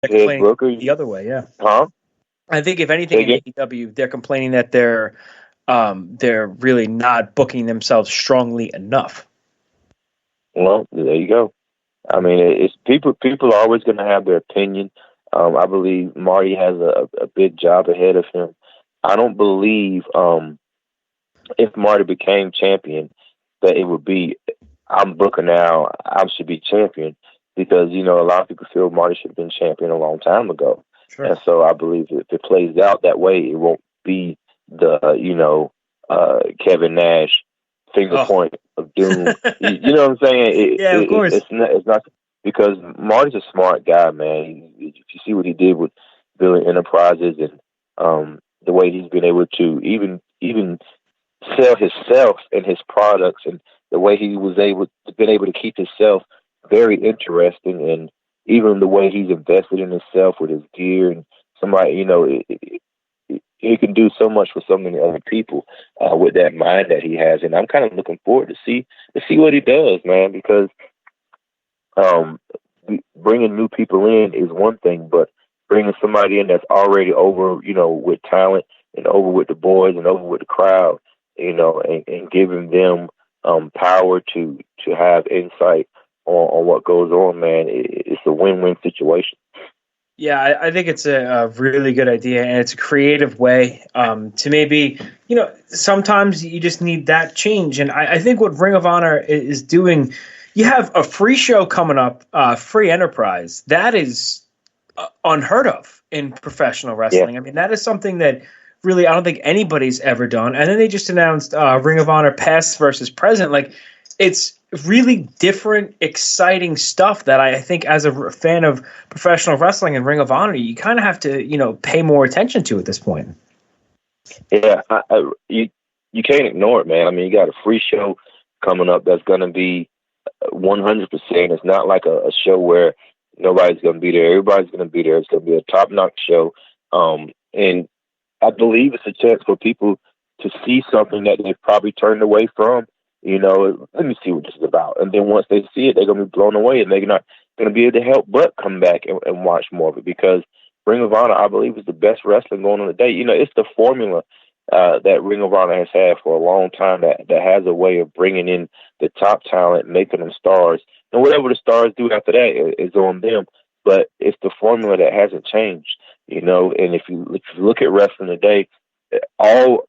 Ted complaining Booker, the other way. Yeah, huh? I think if anything Say in again? AEW, they're complaining that they're really not booking themselves strongly enough. Well, there you go. I mean, it's people. People are always going to have their opinion. I believe Marty has a big job ahead of him. I don't believe if Marty became champion that it would be I'm Booker now. I should be champion because a lot of people feel Marty should have been champion a long time ago, Sure. and so I believe if it plays out that way, it won't be the Kevin Nash finger Oh, point of doom. You know what I'm saying? yeah, of course. It's not because Marty's a smart guy, man. If you see what he did with Billy Enterprises and the way he's been able to even sell himself and his products, and the way he was been able to keep himself very interesting, and even the way he's invested in himself with his gear and somebody, he can do so much for so many other people with that mind that he has, and I'm kind of looking forward to see what he does, man, because um, bringing new people in is one thing, but bringing somebody in that's already over, with talent and over with the boys and over with the crowd, and giving them power to have insight on what goes on, man, it's a win-win situation. Yeah, I think it's a really good idea, and it's a creative way to maybe, sometimes you just need that change. And I think what Ring of Honor is doing, you have a free show coming up, free enterprise. That is unheard of in professional Yeah, wrestling. I mean, that is something that really I don't think anybody's ever done. And then they just announced Ring of Honor past versus present. Like, it's really different, exciting stuff that I think as a fan of professional wrestling and Ring of Honor, you kind of have to, pay more attention to at this point. yeah. You can't ignore it, man. I mean, you got a free show coming up that's going to be 100%. It's not like a show where nobody's going to be there. Everybody's going to be there. It's going to be a top-notch show. And I believe it's a chance for people to see something that they've probably turned away from. Let me see what this is about. And then once they see it, they're going to be blown away, and they're not going to be able to help but come back and watch more of it, because Ring of Honor, I believe, is the best wrestling going on today. It's the formula that Ring of Honor has had for a long time that has a way of bringing in the top talent, making them stars. And whatever the stars do after that is on them. But it's the formula that hasn't changed, And if you look at wrestling today, all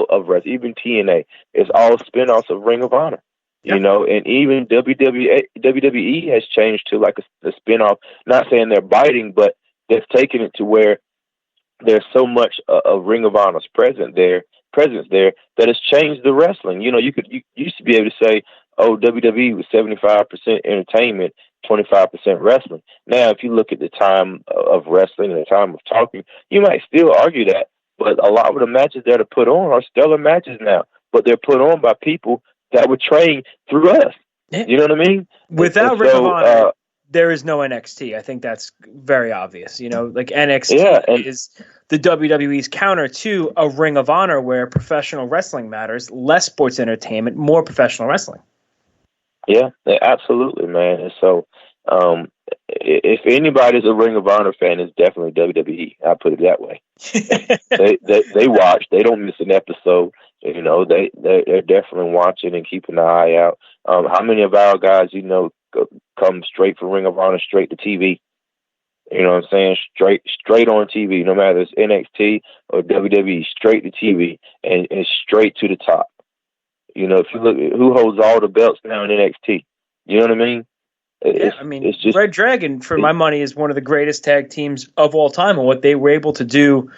of wrestling, even TNA, is all spin-offs of Ring of Honor. Yep. And even WWE has changed to like a spin-off. Not saying they're biting, but they've taken it to where there's so much of Ring of Honor's presence there that has changed the wrestling. You used to be able to say, oh, WWE was 75% entertainment, 25% wrestling. Now, if you look at the time of wrestling and the time of talking, you might still argue that, but a lot of the matches that are put on are stellar matches now, but they're put on by people that were trained through us. Yeah. You know what I mean? Without Ring of Honor, there is no NXT. I think that's very obvious. Like NXT is the WWE's counter to a Ring of Honor where professional wrestling matters, less sports entertainment, more professional wrestling. Yeah, absolutely, man. And so, if anybody's a Ring of Honor fan, it's definitely WWE. I put it that way. they watch. They don't miss an episode. They're definitely watching and keeping an eye out. How many of our guys, come straight from Ring of Honor, straight to TV? You know what I'm saying? Straight on TV, no matter if it's NXT or WWE, straight to TV and straight to the top. If you look at who holds all the belts now in NXT, you know what I mean? It's just, Red Dragon, for my money, is one of the greatest tag teams of all time. And what they were able to do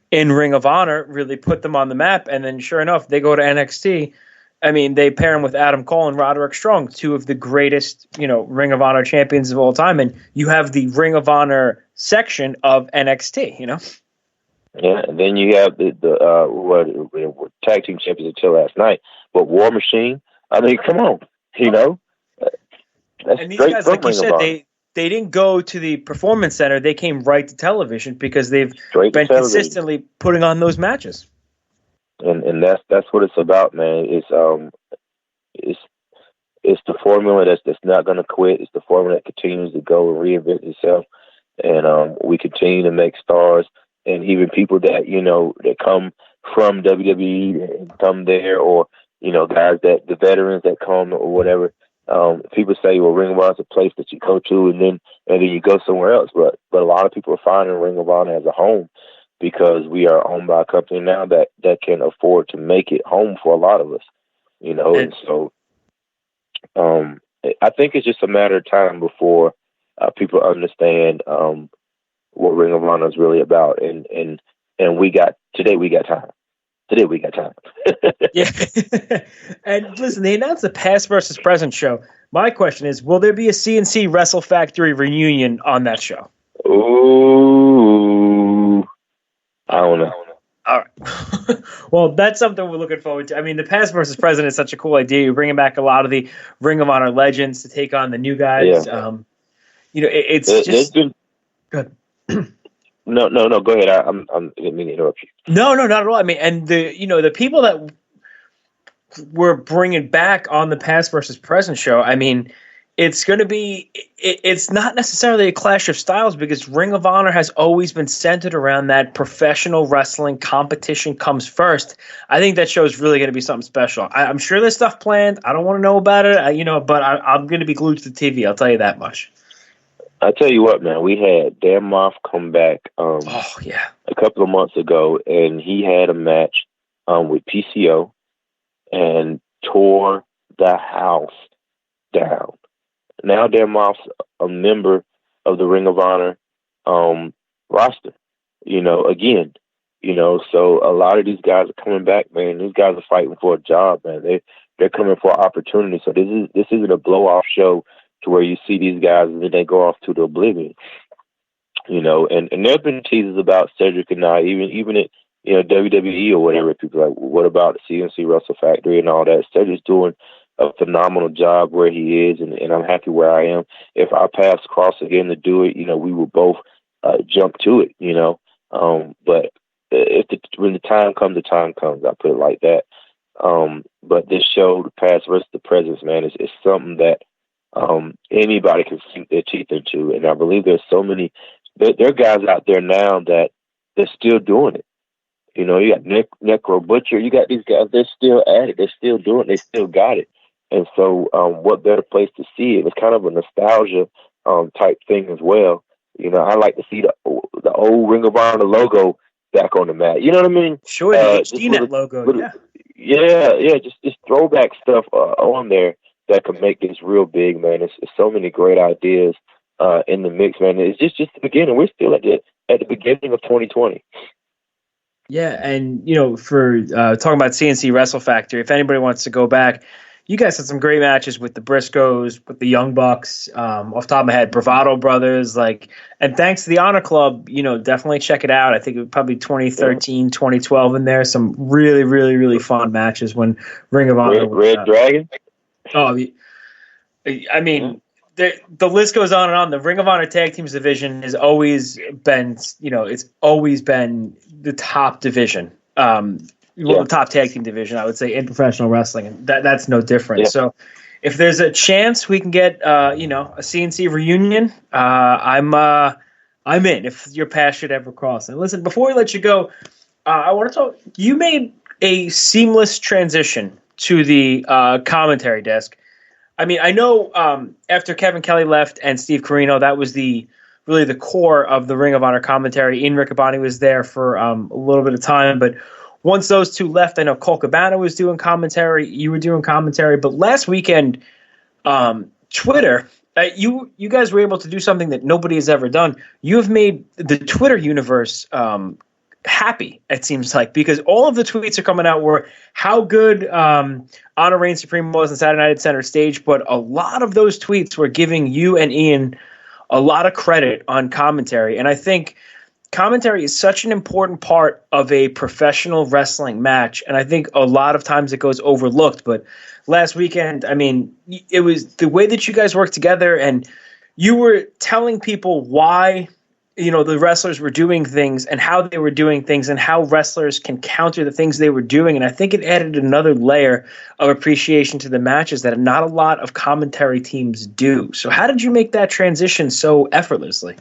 in Ring of Honor really put them on the map. And then, sure enough, they go to NXT. I mean, they pair him with Adam Cole and Roderick Strong, two of the greatest, Ring of Honor champions of all time. And you have the Ring of Honor section of NXT, Yeah, and then you have the tag team champions until last night. But War Machine, I mean, come on, That's and these guys, like you said, they didn't go to the Performance Center. They came right to television because they've been consistently putting on those matches. And that's what it's about, man. It's the formula that's not going to quit. It's the formula that continues to go and reinvent itself. and we continue to make stars, and even people that that come from WWE and come there, or guys that the veterans that come or whatever. People say, well, Ring of Honor is a place that you go to, and then you go somewhere else. But a lot of people are finding Ring of Honor as a home, because we are owned by a company now that can afford to make it home for a lot of us. And so I think it's just a matter of time before people understand what Ring of Honor is really about. And today we got time. Today we got time. Yeah. And listen, they announced the past versus present show. My question is, will there be a CNC Wrestle Factory reunion on that show? Ooh, I don't know. All right. Well, that's something we're looking forward to. I mean, the past versus present is such a cool idea. You're bringing back a lot of the Ring of Honor legends to take on the new guys. Yeah. It's just good. No. Go ahead. I didn't mean to interrupt you. No, not at all. I mean, and the people that we're bringing back on the past versus present show. I mean, it's going to be. It's not necessarily a clash of styles, because Ring of Honor has always been centered around that professional wrestling competition comes first. I think that show is really going to be something special. I'm sure there's stuff planned. I don't want to know about it, but I'm going to be glued to the TV. I'll tell you that much. I tell you what, man, we had Dan Moff come back a couple of months ago, and he had a match with PCO and tore the house down. Now Dan Moff's a member of the Ring of Honor roster, again. So a lot of these guys are coming back, man. These guys are fighting for a job, man. They're coming for opportunity. So this isn't a blow-off show to where you see these guys and then they go off to the oblivion, and there have been teases about Cedric and I, even at WWE or whatever. People are like, well, what about the CNC Wrestle Factory and all that? Cedric's doing a phenomenal job where he is, and I'm happy where I am. If our paths cross again to do it, we will both jump to it, But when the time comes, the time comes. I put it like that. But this show, the past versus the present, man, is something that anybody can sink their teeth into. And I believe there's so many, there are guys out there now that they're still doing it. You got Necro Butcher, you got these guys, they're still at it, they're still doing it, they still got it. And so what better place to see it? It's kind of a nostalgia type thing as well. I like to see the old Ring of Honor logo back on the mat. You know what I mean? Sure, the HDNet logo, yeah. Just throwback stuff on there that could make this real big, man. It's so many great ideas in the mix, man. It's just the beginning. We're still at the beginning of 2020. Yeah, and for talking about CNC Wrestle Factory, if anybody wants to go back, you guys had some great matches with the Briscoes, with the Young Bucks. Off the top of my head, Bravado Brothers, and thanks to the Honor Club, definitely check it out. I think it was probably 2013, 2012 in there. Some really, really, really fun matches when Ring of Honor. Red Dragon. Oh, I mean, the list goes on and on. The Ring of Honor Tag Teams division has always been, it's always been the top division. The top tag team division, I would say, in professional wrestling, and that's no different. Yeah. So, if there's a chance we can get, a CNC reunion, I'm in. If your path should ever cross. And listen, before we let you go, I want to talk. You made a seamless transition to the commentary desk. I mean, I know after Kevin Kelly left and Steve Corino, that was really the core of the Ring of Honor commentary. Ian Riccaboni was there for a little bit of time, but once those two left, I know Colt Cabana was doing commentary. You were doing commentary, but last weekend, Twitter, you guys were able to do something that nobody has ever done. You have made the Twitter universe happy, it seems like, because all of the tweets are coming out were how good Honor Reign Supreme was in Saturday Night at Center Stage, but a lot of those tweets were giving you and Ian a lot of credit on commentary, and I think commentary is such an important part of a professional wrestling match, and I think a lot of times it goes overlooked. But last weekend, I mean, it was the way that you guys worked together, and you were telling people why, the wrestlers were doing things and how they were doing things and how wrestlers can counter the things they were doing. And I think it added another layer of appreciation to the matches that not a lot of commentary teams do. So how did you make that transition so effortlessly?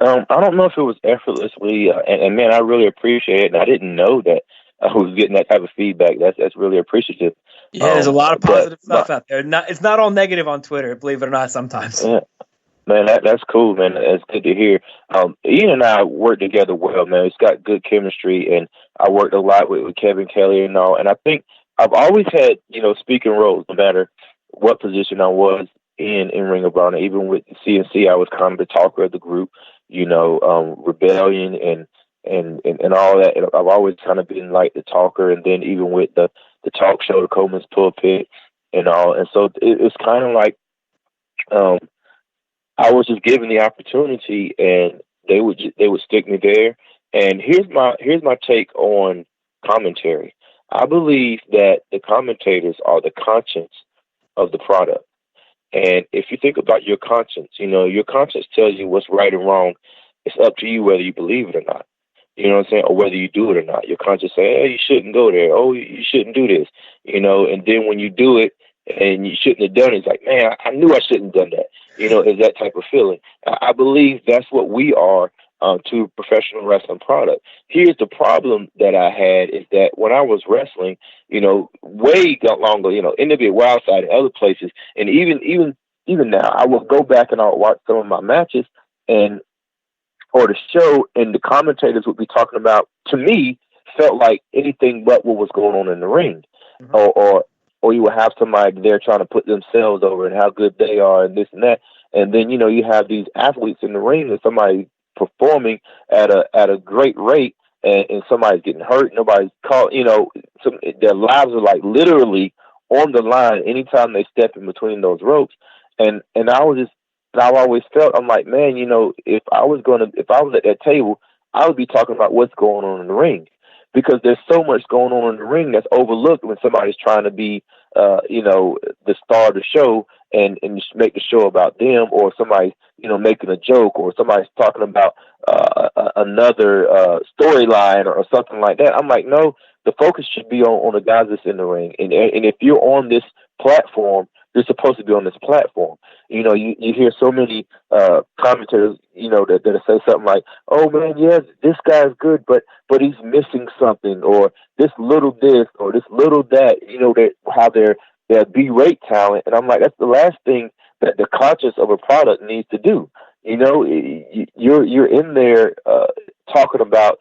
I don't know if it was effortlessly, and man, I really appreciate it. And I didn't know that I was getting that type of feedback. That's really appreciative. Yeah, there's a lot of positive stuff out there. It's not all negative on Twitter, believe it or not. Sometimes. Yeah. Man, that's cool, man. That's good to hear. Ian and I work together well, man. It's got good chemistry, and I worked a lot with Kevin Kelly and all. And I think I've always had, speaking roles, no matter what position I was in Ring of Honor. Even with CNC, I was kind of the talker of the group, Rebellion and all that. And I've always kind of been like the talker, and then even with the talk show, the Coleman's Pulpit, and all. And so it's kind of like, I was just given the opportunity, and they would stick me there. And here's my take on commentary. I believe that the commentators are the conscience of the product. And if you think about your conscience, your conscience tells you what's right and wrong. It's up to you whether you believe it or not. You know what I'm saying? Or whether you do it or not. Your conscience say, hey, you shouldn't go there. Oh, you shouldn't do this. And then when you do it and you shouldn't have done it, it's like, man, I knew I shouldn't have done that. Is that type of feeling. I believe that's what we are to professional wrestling product. Here's the problem that I had is that when I was wrestling, way longer, NWA Wildside and other places, and even now, I will go back and I'll watch some of my matches or the show, and the commentators would be talking about, to me, felt like anything but what was going on in the ring, mm-hmm. or you would have somebody there trying to put themselves over and how good they are and this and that. And then, you have these athletes in the ring and somebody performing at a great rate and somebody's getting hurt. Nobody's caught, their lives are like literally on the line anytime they step in between those ropes. And I've always felt, I'm like, man, if I was at that table, I would be talking about what's going on in the ring. Because there's so much going on in the ring that's overlooked when somebody's trying to be, the star of the show and just make the show about them, or somebody's, making a joke, or somebody's talking about another storyline or something like that. I'm like, no, the focus should be on the guys that's in the ring. And if you're on this platform, you're supposed to be on this platform. You hear so many commentators, that say something like, oh man, yeah, this guy's good, but he's missing something, or this little this, or this little that, how they're berate talent. And I'm like, that's the last thing that the conscience of a product needs to do. You're in there talking about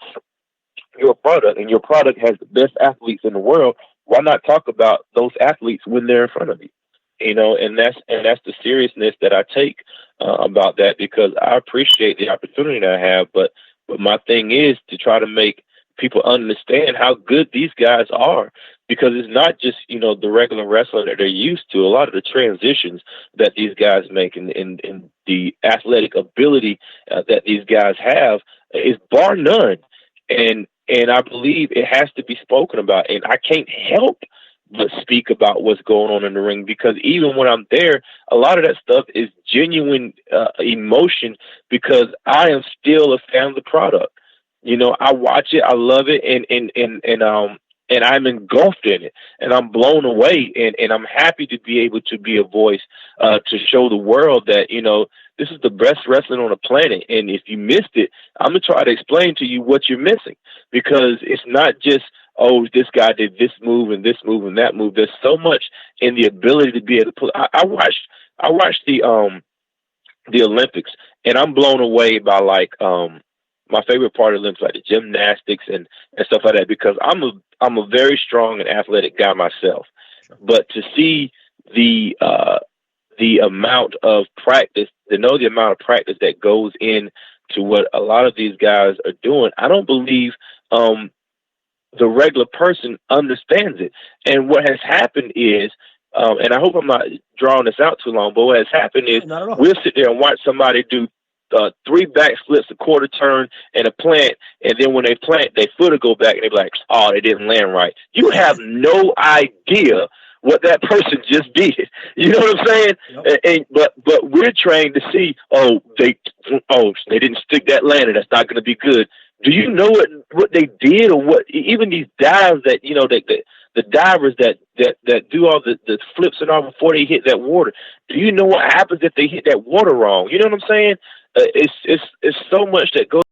your product, and your product has the best athletes in the world. Why not talk about those athletes when they're in front of you? And that's the seriousness that I take about that, because I appreciate the opportunity that I have, but my thing is to try to make people understand how good these guys are, because it's not just, the regular wrestling that they're used to. A lot of the transitions that these guys make and the athletic ability that these guys have is bar none. And I believe it has to be spoken about, and I can't help but speak about what's going on in the ring, because even when I'm there, a lot of that stuff is genuine emotion, because I am still a fan of the product. I watch it, I love it, and I'm engulfed in it, and I'm blown away, and I'm happy to be able to be a voice to show the world that, this is the best wrestling on the planet. And if you missed it, I'm going to try to explain to you what you're missing, because it's not just, oh, this guy did this move and this move and that move. There's so much in the ability to be able to pull. I watched the Olympics, and I'm blown away by my favorite part of the Olympics, like the gymnastics and stuff like that, because I'm a very strong and athletic guy myself. But to see the amount of practice, to know the amount of practice that goes in to what a lot of these guys are doing, I don't believe the regular person understands it. And what has happened is, and I hope I'm not drawing this out too long, but what has happened is we'll sit there and watch somebody do 3 back flips, a quarter turn, and a plant, and then when they plant, their foot will go back, and they're like, oh, they didn't land right. You have no idea what that person just did. You know what I'm saying? Yep. But we're trained to see, they didn't stick that landing. That's not going to be good. Do you know what they did, or what? Even these dives that the divers that do all the flips and all before they hit that water. Do you know what happens if they hit that water wrong? You know what I'm saying? it's so much that goes